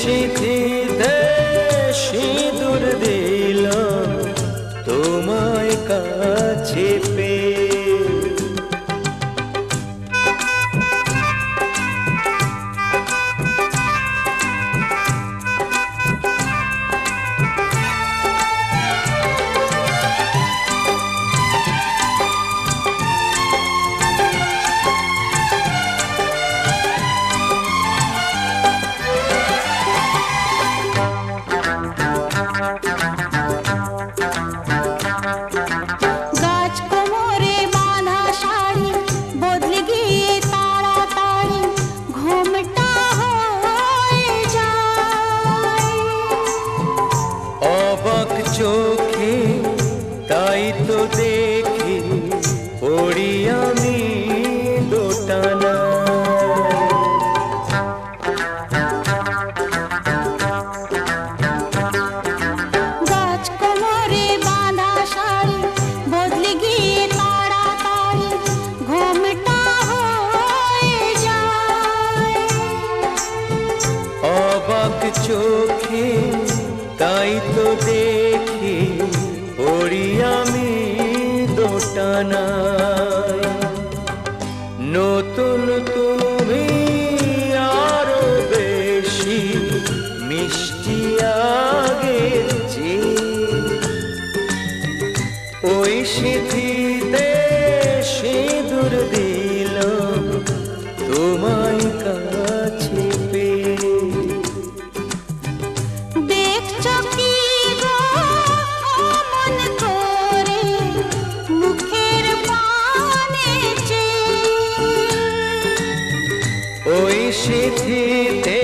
সিঁথিতে সিঁদুর দিলাম তোমায় কাছে পেয়ে। চোখে তাই তো দেখি পড়ি আমি দোটানা। গাছ কোমরে বাঁধা শাড়ি বদলে গিয়ে তাড়াতাড়ি ঘুমটা হয়ে যায়। অবাক চোখে তাই তো দেখি পড়ি আমি দোটানায়। নতুন তুমি আরো বেশি মিষ্টি আগের চেয়ে। ওই সিঁথিতে সিঁদুর দিলাম তোমায় কাছে পেয়ে। দেখছো কি গো অমন করে মুখের পানে চেয়ে। ওই সিঁথিতে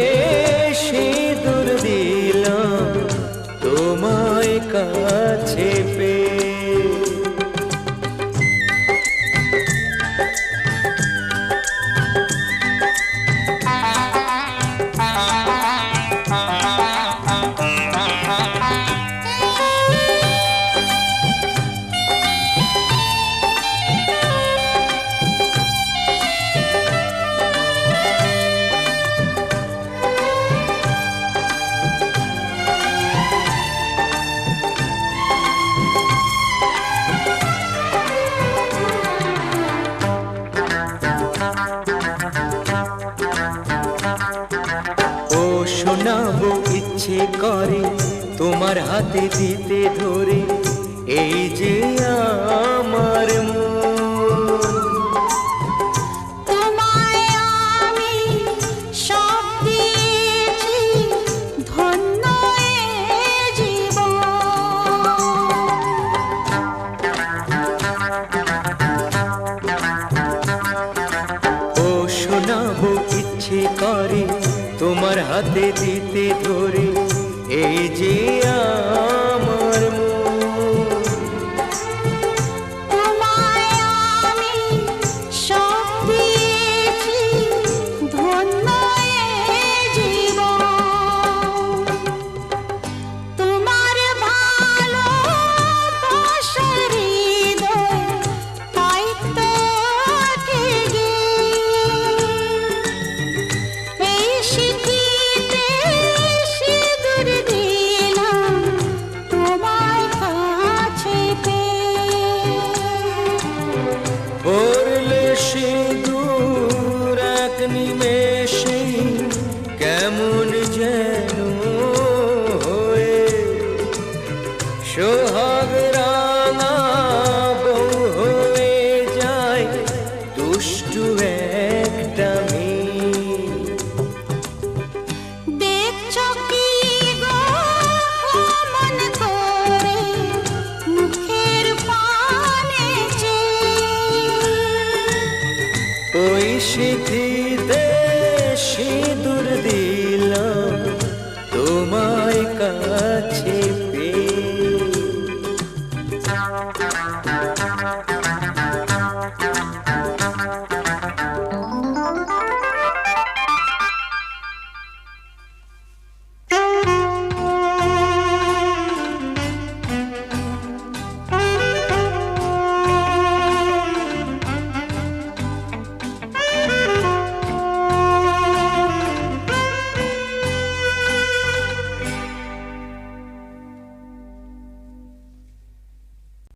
সিঁদুর দিলাম তোমায় কাছে পেয়ে। শোনাবো ইচ্ছে করে তোমার হাতে দিতে ধরে এই যে আমার মন। তোমায় আমি সব দিয়েছি ধন্য এ জীবন। ও শোনাবো ইচ্ছে করে তোমার হাতে দিতে ধরে এই যে আমার মন। তোমায় আমি সব দিয়েছি ধন্য এ জীবন। তোমার ভালোবাসার হৃদয় তাই তো ঠেকে এই সিঁথিতে সিঁদুর দিলাম তোমায় কাছে পেয়ে। পড়লে সিঁদুর এক নিমেষে কেমন যেন হয়ে সোহাগ রাঙা বউ হয়ে যায় দুষ্টু একটা মেয়ে। দেখছো কি গো অমন করে মুখের পানে চেয়ে। ওই সিঁথিতে সিঁদুর দিলাম তোমায় কাছে পেয়ে।